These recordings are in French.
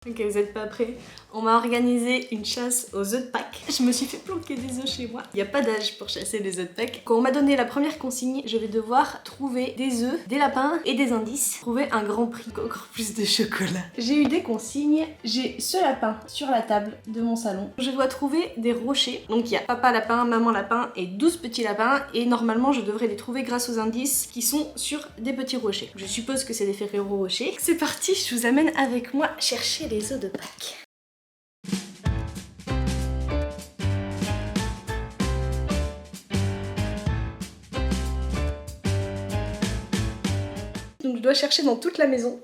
Ok, vous êtes pas prêts? On m'a organisé une chasse aux œufs de Pâques. Je me suis fait planquer des œufs chez moi. Il n'y a pas d'âge pour chasser les œufs de Pâques. Quand on m'a donné la première consigne, je vais devoir trouver des œufs, des lapins et des indices. Trouver un grand prix, encore plus de chocolat. J'ai eu des consignes. J'ai ce lapin sur la table de mon salon. Je dois trouver des rochers. Donc il y a papa lapin, maman lapin et 12 petits lapins. Et normalement, je devrais les trouver grâce aux indices qui sont sur des petits rochers. Je suppose que c'est des Ferrero Rocher. C'est parti, je vous amène avec moi chercher les œufs de Pâques. Donc je dois chercher dans toute la maison,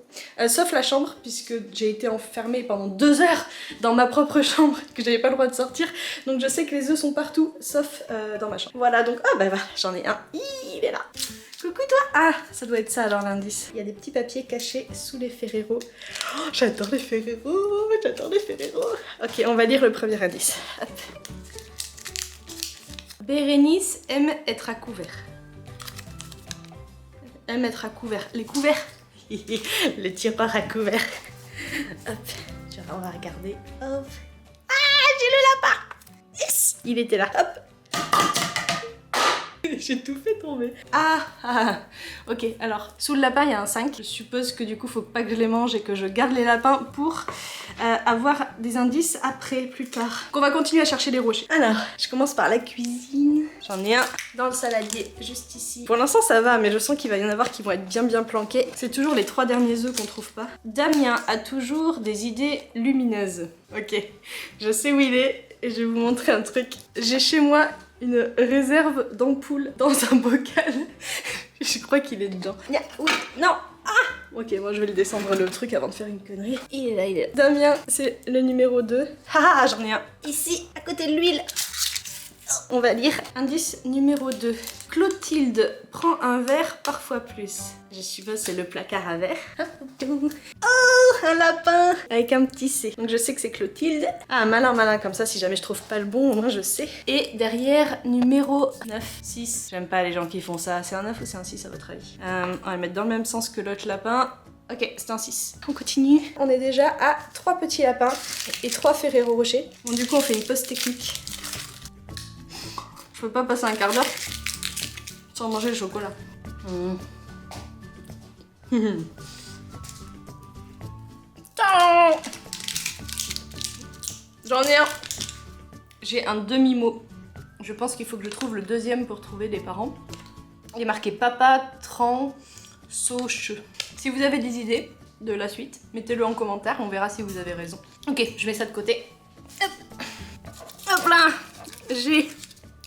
sauf la chambre, puisque j'ai été enfermée pendant 2 heures dans ma propre chambre, que j'avais pas le droit de sortir. Donc je sais que les œufs sont partout, sauf dans ma chambre. Voilà, donc ah bah voilà, j'en ai un, il est là. Coucou toi. Ah, ça doit être ça alors l'indice. Il y a des petits papiers cachés sous les Ferrero. Oh, j'adore les Ferrero, j'adore les Ferrero. Ok, on va lire le premier indice. Hop. Bérénice aime être à couvert. Aime être à couvert. Les couverts. Le tiroir à couvert. Hop. On va regarder. Hop. Ah, j'ai le lapin. Yes. Il était là. Hop. J'ai tout fait tomber. Ok, alors, sous le lapin, il y a un 5. Je suppose que du coup, faut pas que je les mange et que je garde les lapins pour avoir des indices après, plus tard. Donc on va continuer à chercher les rochers. Alors, je commence par la cuisine. J'en ai un dans le saladier, juste ici. Pour l'instant, ça va, mais je sens qu'il va y en avoir qui vont être bien planqués. C'est toujours les 3 derniers œufs qu'on trouve pas. Damien a toujours des idées lumineuses. Ok, je sais où il est et je vais vous montrer un truc. J'ai chez moi une réserve d'ampoules dans un bocal. Je crois qu'il est dedans. Oui, non. Ah. Ok, moi je vais le descendre le truc avant de faire une connerie. Il est là, il est là. Damien, c'est le numéro 2. Ah, j'en ai un ici, à côté de l'huile. On va lire. Indice numéro 2. Clotilde prend un verre, parfois plus. Je suppose c'est le placard à verre. Oh, un lapin avec un petit C. Donc je sais que c'est Clotilde. Ah, malin, comme ça si jamais je trouve pas le bon, au moins je sais. Et derrière, numéro 9. 6. J'aime pas les gens qui font ça. C'est un 9 ou c'est un 6 à votre avis? On va le mettre dans le même sens que l'autre lapin. Ok, c'est un 6. On continue. On est déjà à 3 petits lapins et 3 Ferrero Rocher. Bon, du coup, on fait une pause technique. Je peux pas passer un quart d'heure sans manger le chocolat. J'en ai un. J'ai un demi-mot. Je pense qu'il faut que je trouve le deuxième pour trouver les parents. Il est marqué papa, tran, sauche. Si vous avez des idées de la suite, mettez-le en commentaire, on verra si vous avez raison. Ok, je mets ça de côté. Hop, hop là.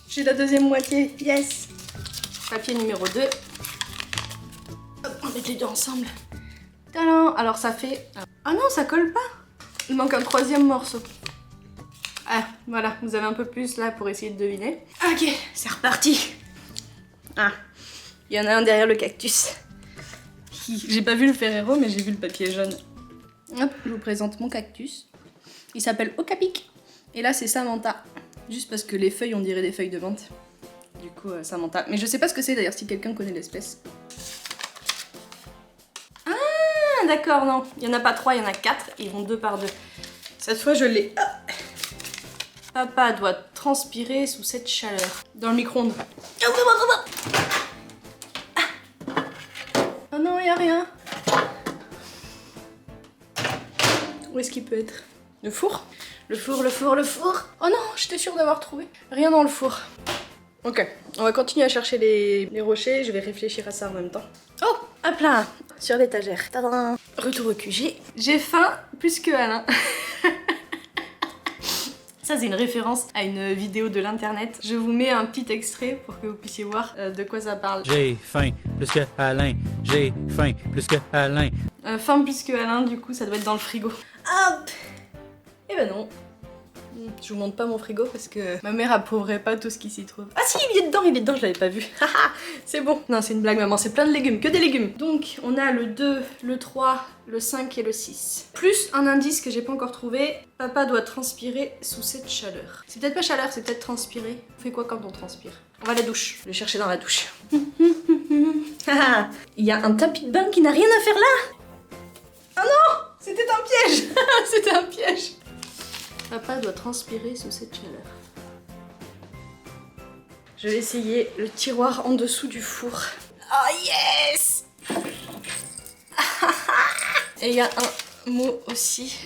J'ai la deuxième moitié, yes. Papier numéro 2. Hop, on met les deux ensemble. Tadam. Alors ça fait... Ah non, ça colle pas. Il manque un 3e morceau. Ah, voilà, vous avez un peu plus là pour essayer de deviner. Ok, c'est reparti. Ah, il y en a un derrière le cactus. J'ai pas vu le Ferrero, mais j'ai vu le papier jaune. Hop, je vous présente mon cactus. Il s'appelle Okapic. Et là, c'est Samantha. Juste parce que les feuilles, on dirait des feuilles de menthe. Du coup, Samantha. Mais je sais pas ce que c'est d'ailleurs, si quelqu'un connaît l'espèce. Ah, d'accord, non. Il y en a pas 3, il y en a 4. Ils vont 2 par 2. Cette fois, je l'ai. Oh. Papa doit transpirer sous cette chaleur. Dans le micro-ondes. Oh non, il y a rien. Où est-ce qu'il peut être? Le four? Le four. Oh non, j'étais sûre d'avoir trouvé. Rien dans le four. Ok, on va continuer à chercher les rochers. Je vais réfléchir à ça en même temps. Oh, hop là, sur l'étagère. Tadam. Retour au QG. J'ai faim plus que Alain. Ça, c'est une référence à une vidéo de l'internet. Je vous mets un petit extrait pour que vous puissiez voir de quoi ça parle. J'ai faim plus que Alain. J'ai faim plus que Alain. Faim plus que Alain, du coup, ça doit être dans le frigo. Hop. Eh ben non. Je vous montre pas mon frigo parce que ma mère approuverait pas tout ce qui s'y trouve. Ah si, il est dedans, je l'avais pas vu. C'est bon. Non, c'est une blague, maman, c'est plein de légumes, que des légumes. Donc, on a le 2, le 3, le 5 et le 6. Plus un indice que j'ai pas encore trouvé. Papa doit transpirer sous cette chaleur. C'est peut-être pas chaleur, c'est peut-être transpirer. On fait quoi quand on transpire? On va à la douche. Je vais chercher dans la douche. Il y a un tapis de bain qui n'a rien à faire là. Oh non! C'était un piège. C'était un piège. Papa doit transpirer sous cette chaleur. Je vais essayer le tiroir en dessous du four. Oh yes. Et il y a un mot aussi.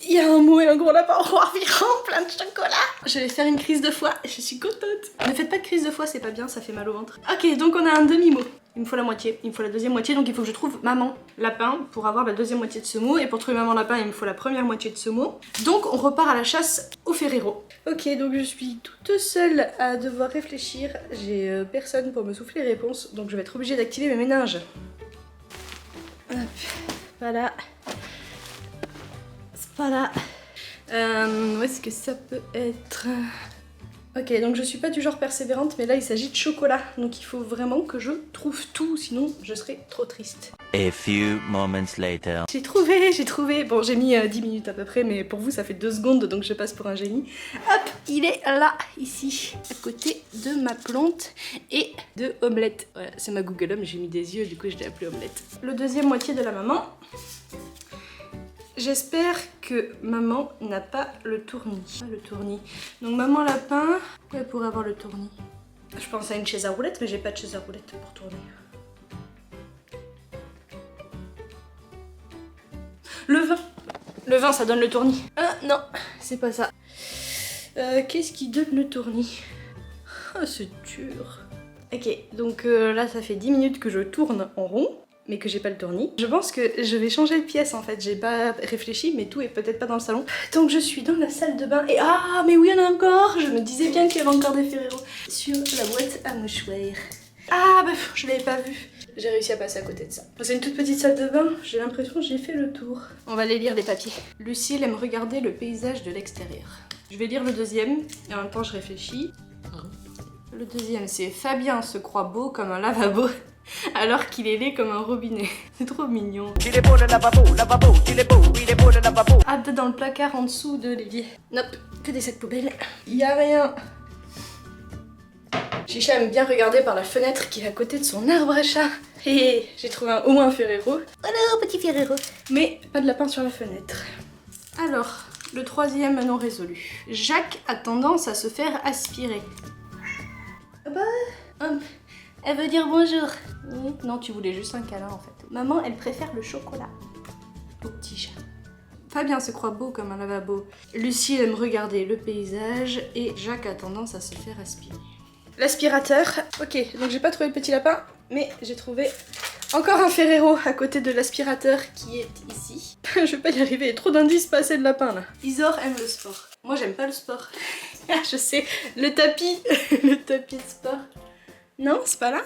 Il y a un mot et un gros lapin environ plein de chocolat. Je vais faire une crise de foie, je suis contente. Ne faites pas de crise de foie, c'est pas bien, ça fait mal au ventre. Ok, donc on a un demi-mot. Il me faut la moitié, il me faut la deuxième moitié, donc il faut que je trouve maman lapin pour avoir la deuxième moitié de ce mot. Et pour trouver maman lapin, il me faut la première moitié de ce mot. Donc on repart à la chasse au Ferrero. Ok, donc je suis toute seule à devoir réfléchir. J'ai personne pour me souffler les réponses, donc je vais être obligée d'activer mes méninges. Hop, voilà. C'est pas là. Où est-ce que ça peut être? Ok, donc je suis pas du genre persévérante, mais là il s'agit de chocolat. Donc il faut vraiment que je trouve tout, sinon je serai trop triste. A few moments later. J'ai trouvé. Bon, j'ai mis 10 minutes à peu près, mais pour vous ça fait 2 secondes, donc je passe pour un génie. Hop, il est là, ici, à côté de ma plante et de Omelette. Voilà, c'est ma Google Home, j'ai mis des yeux, du coup je l'ai appelé Omelette. Le deuxième moitié de la maman. J'espère que maman n'a pas le tournis. Le tournis. Donc maman lapin, elle pourrait avoir le tournis. Je pense à une chaise à roulettes, mais j'ai pas de chaise à roulettes pour tourner. Le vin. Le vin, ça donne le tournis. Ah non, c'est pas ça. Qu'est-ce qui donne le tournis? Ah, c'est dur. Ok, donc là, ça fait 10 minutes que je tourne en rond, mais que j'ai pas le tournis. Je pense que je vais changer de pièce en fait, j'ai pas réfléchi, mais tout est peut-être pas dans le salon. Donc je suis dans la salle de bain et ah mais oui, il y en a encore. Je me disais bien qu'il y avait encore des Ferrero sur la boîte à mouchoirs. Ah bah je l'avais pas vu. J'ai réussi à passer à côté de ça. C'est une toute petite salle de bain, j'ai l'impression que j'ai fait le tour. On va aller lire les papiers. Lucille aime regarder le paysage de l'extérieur. Je vais lire le deuxième et en même temps je réfléchis. Le deuxième c'est Fabien se croit beau comme un lavabo alors qu'il est laid comme un robinet. C'est trop mignon. Il est beau le lavabo, il est beau le lavabo. Ah, peut-être dans le placard en dessous de l'évier. Nope, que des sacs poubelles. Y a rien. Chicha aime bien regarder par la fenêtre qui est à côté de son arbre à chat. Et j'ai trouvé au moins un Ferrero. Voilà, petit Ferrero. Mais pas de lapin sur la fenêtre. Alors, le troisième non résolu. Jacques a tendance à se faire aspirer. Ah bah... Elle veut dire bonjour. Oui. Non, tu voulais juste un câlin en fait. Maman, elle préfère le chocolat au petit chat. Fabien se croit beau comme un lavabo. Lucie aime regarder le paysage et Jacques a tendance à se faire aspirer. L'aspirateur. Ok, donc j'ai pas trouvé le petit lapin, mais j'ai trouvé encore un Ferrero à côté de l'aspirateur qui est ici. Je vais pas y arriver, il y a trop d'indices, pas assez de lapin là. Isor aime le sport. Moi j'aime pas le sport. Je sais, le tapis, le tapis de sport. Non, c'est pas là.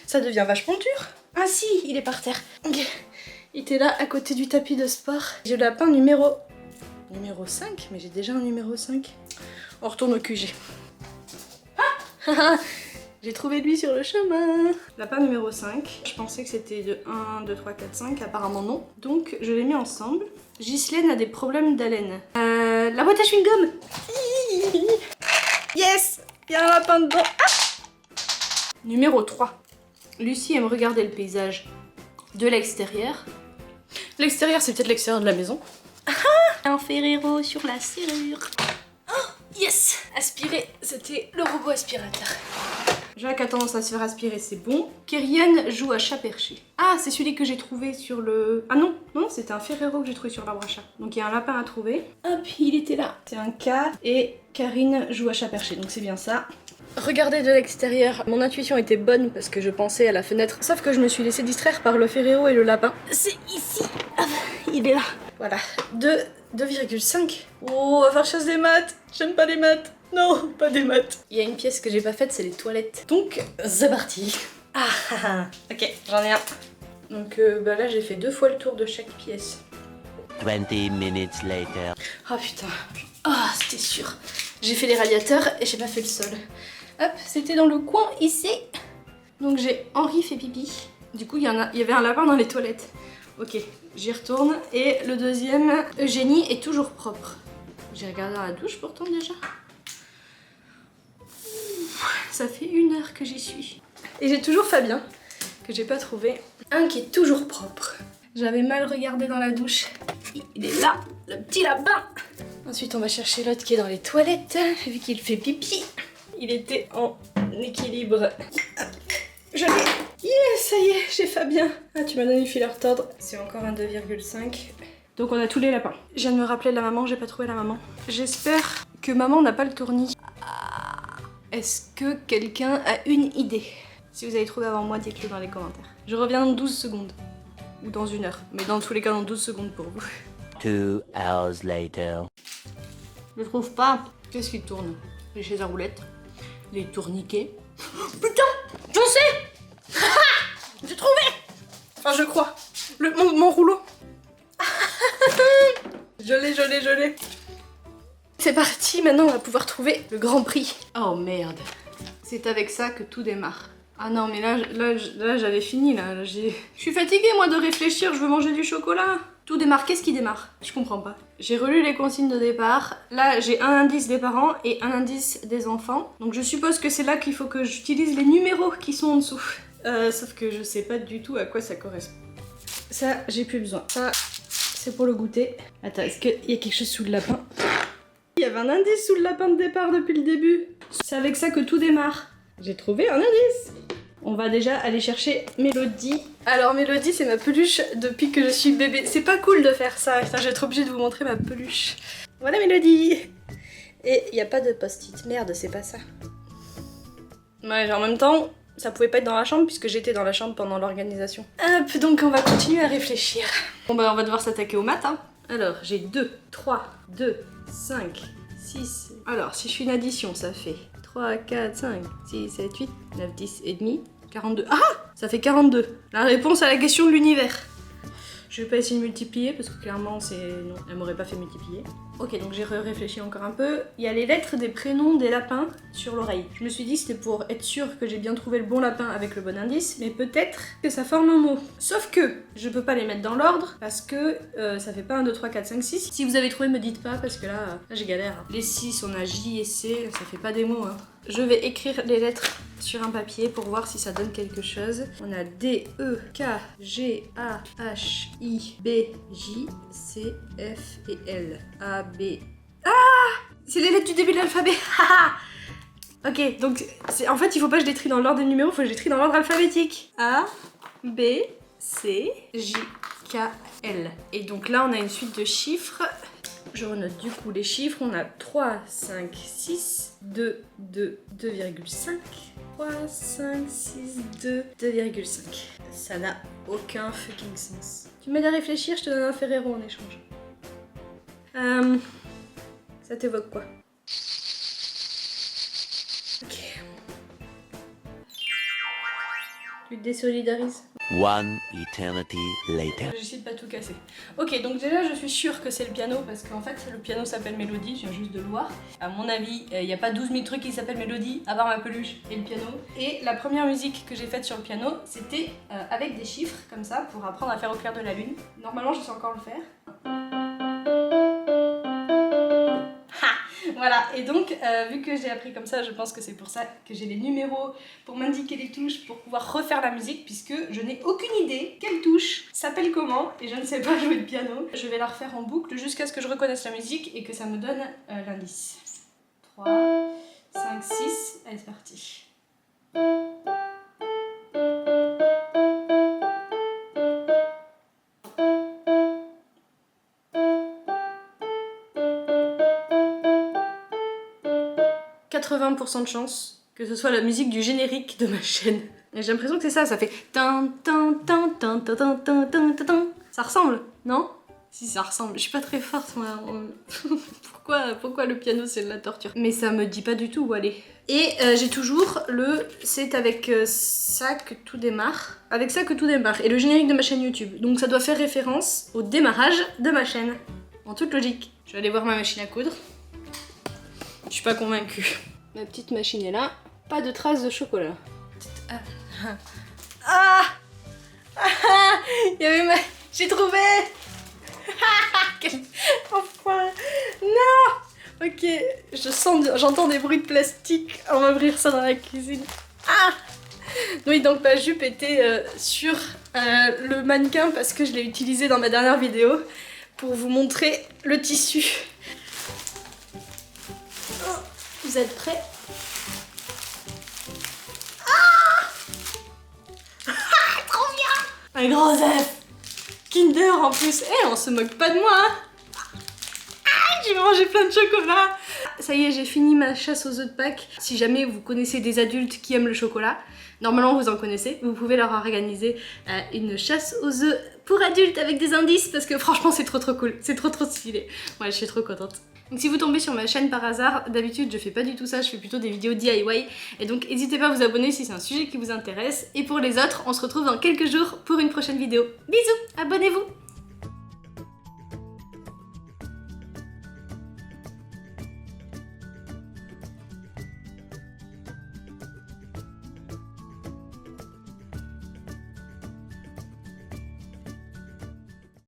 Ça devient vachement dur. Ah si, il est par terre. Ok. Il était là, à côté du tapis de sport. J'ai le lapin numéro 5, mais j'ai déjà un numéro 5. On retourne au QG. Ah j'ai trouvé lui sur le chemin. Lapin numéro 5. Je pensais que c'était de 1, 2, 3, 4, 5. Apparemment non. Donc je les mets ensemble. Ghislaine a des problèmes d'haleine. La boîte à chewing-gum. Yes, il y a un lapin dedans. Ah Numéro 3. Lucie aime regarder le paysage de l'extérieur. L'extérieur, c'est peut-être l'extérieur de la maison. Ah, un Ferrero sur la serrure. Oh, yes. Aspirer, c'était le robot aspirateur. Jacques a tendance à se faire aspirer, c'est bon. Kyrian joue à chat perché. Ah, c'est celui que j'ai trouvé sur le... Ah non, non, c'était un Ferrero que j'ai trouvé sur l'arbre à chat. Donc il y a un lapin à trouver. Hop, il était là. C'est un K et Karine joue à chat perché, donc c'est bien ça. Regardez de l'extérieur, mon intuition était bonne parce que je pensais à la fenêtre. Sauf que je me suis laissée distraire par le Ferrero et le lapin. C'est ici. Ah, il est là. Voilà. 2,5. Oh, on va faire chasse des maths. J'aime pas les maths. Non, pas des maths. Il y a une pièce que j'ai pas faite, c'est les toilettes. Donc, c'est parti. Ah, ok, j'en ai un. Donc bah là, j'ai fait 2 fois le tour de chaque pièce. 20 minutes later. Oh putain. Ah, c'était sûr. J'ai fait les radiateurs et j'ai pas fait le sol. Hop, c'était dans le coin ici. Donc j'ai Henri fait pipi. Du coup, il y avait un lapin dans les toilettes. Ok, j'y retourne. Et le deuxième, Eugénie est toujours propre. J'ai regardé dans la douche pourtant déjà. Ça fait 1 heure que j'y suis. Et j'ai toujours Fabien, que j'ai pas trouvé. Un qui est toujours propre. J'avais mal regardé dans la douche. Il est là, le petit lapin. Ensuite, on va chercher l'autre qui est dans les toilettes, vu qu'il fait pipi. Il était en équilibre. Je l'ai. Yeah, ça y est, j'ai Fabien. Ah, tu m'as donné le fil à retordre. C'est encore un 2,5. Donc on a tous les lapins. Je viens de me rappeler de la maman, j'ai pas trouvé la maman. J'espère que maman n'a pas le tournis. Est-ce que quelqu'un a une idée? Si vous avez trouvé avant moi, dites-le dans les commentaires. Je reviens dans 12 secondes. Ou dans 1 heure. Mais dans tous les cas, dans 12 secondes pour vous. 2 hours later. Je trouve pas. Qu'est-ce qui tourne? Les chaises à roulettes. Les tourniquets. Putain! Je sais! J'ai trouvé! Enfin, je crois. Mon rouleau. Je l'ai. C'est parti, maintenant on va pouvoir trouver le grand prix. Oh merde. C'est avec ça que tout démarre. Ah non, mais là j'avais fini, là. Je suis fatiguée, moi, de réfléchir, je veux manger du chocolat. Tout démarre, qu'est-ce qui démarre? Je comprends pas. J'ai relu les consignes de départ. Là, j'ai un indice des parents et un indice des enfants. Donc je suppose que c'est là qu'il faut que j'utilise les numéros qui sont en dessous. Sauf que je sais pas du tout à quoi ça correspond. Ça, j'ai plus besoin. Ça, c'est pour le goûter. Attends, est-ce qu'il y a quelque chose sous le lapin? Il y avait un indice sous le lapin de départ depuis le début. C'est avec ça que tout démarre. J'ai trouvé un indice. On va déjà aller chercher Mélodie. Alors Mélodie, c'est ma peluche depuis que je suis bébé. C'est pas cool de faire ça. Putain, je vais être obligée de vous montrer ma peluche. Voilà Mélodie. Et il n'y a pas de post-it. Merde, c'est pas ça. Ouais, en même temps, ça pouvait pas être dans la chambre puisque j'étais dans la chambre pendant l'organisation. Hop, donc on va continuer à réfléchir. Bon bah on va devoir s'attaquer au maths, hein. Alors, j'ai 2, 3, 2, 5, 6... Alors, si je fais une addition, ça fait 3, 4, 5, 6, 7, 8, 9, 10 et demi, 42. Ah! Ça fait 42. La réponse à la question de l'univers. Je vais pas essayer de multiplier parce que clairement, c'est... Non, elle m'aurait pas fait multiplier. Ok, donc j'ai réfléchi encore un peu. Il y a les lettres des prénoms des lapins sur l'oreille. Je me suis dit c'était pour être sûre que j'ai bien trouvé le bon lapin avec le bon indice, mais peut-être que ça forme un mot. Sauf que je peux pas les mettre dans l'ordre parce que ça fait pas 1, 2, 3, 4, 5, 6. Si vous avez trouvé, me dites pas parce que là j'ai galère. Les 6, on a J et C, ça fait pas des mots, hein. Je vais écrire les lettres sur un papier pour voir si ça donne quelque chose. On a D, E, K, G, A, H, I, B, J, C, F et L. A, B... Ah! C'est les lettres du début de l'alphabet. Ok, donc en fait il faut pas que je les trie dans l'ordre des numéros, il faut que je les trie dans l'ordre alphabétique. A, B, C, J, K, L. Et donc là on a une suite de chiffres. Je renote du coup les chiffres. On a 3, 5, 6, 2, 2, 2,5. 3, 5, 6, 2, 2,5. Ça n'a aucun fucking sens. Tu m'aides à réfléchir, je te donne un Ferrero en échange. Ça t'évoque quoi? Ok. Tu te désolidarises? One eternity later. J'essaie de pas tout casser. Ok, donc déjà je suis sûre que c'est le piano parce qu'en fait le piano s'appelle Mélodie, je viens juste de le voir. À mon avis, il n'y a pas 12 000 trucs qui s'appellent Mélodie à part ma peluche et le piano. Et la première musique que j'ai faite sur le piano, c'était avec des chiffres comme ça pour apprendre à faire au clair de la lune. Normalement je sais encore le faire. Voilà, et donc, vu que j'ai appris comme ça, je pense que c'est pour ça que j'ai les numéros pour m'indiquer les touches pour pouvoir refaire la musique, puisque je n'ai aucune idée quelle touche s'appelle comment, et je ne sais pas jouer de piano. Je vais la refaire en boucle jusqu'à ce que je reconnaisse la musique et que ça me donne l'indice. 3, 5, 6, allez c'est parti. 80% de chance que ce soit la musique du générique de ma chaîne. Et j'ai l'impression que c'est ça, ça fait tin tin tin tin tin tin tin tin tin. Ça ressemble, non? Si ça ressemble, je suis pas très forte moi. Pourquoi le piano c'est de la torture? Mais ça me dit pas du tout où aller. Et j'ai toujours le c'est avec ça que tout démarre. Avec ça que tout démarre. Et le générique de ma chaîne YouTube. Donc ça doit faire référence au démarrage de ma chaîne. En toute logique. Je vais aller voir ma machine à coudre. Je suis pas convaincue. Ma petite machine est là. Pas de traces de chocolat. Ah! Il y avait ma... J'ai trouvé! Quel enfoiré! Non! Ok, j'entends des bruits de plastique. On va ouvrir ça dans la cuisine. Ah! Oui, donc ma jupe était sur le mannequin parce que je l'ai utilisé dans ma dernière vidéo pour vous montrer le tissu. Vous êtes prêts? Trop bien! Un grand œuf! Kinder en plus! Eh, on se moque pas de moi, hein! J'ai mangé plein de chocolat! Ça y est, j'ai fini ma chasse aux œufs de Pâques. Si jamais vous connaissez des adultes qui aiment le chocolat, normalement vous en connaissez, vous pouvez leur organiser une chasse aux œufs pour adultes avec des indices parce que franchement c'est trop cool, c'est trop stylé. Ouais, je suis trop contente. Donc si vous tombez sur ma chaîne par hasard, d'habitude je fais pas du tout ça, je fais plutôt des vidéos DIY et donc n'hésitez pas à vous abonner si c'est un sujet qui vous intéresse. Et pour les autres, on se retrouve dans quelques jours pour une prochaine vidéo. Bisous, abonnez-vous!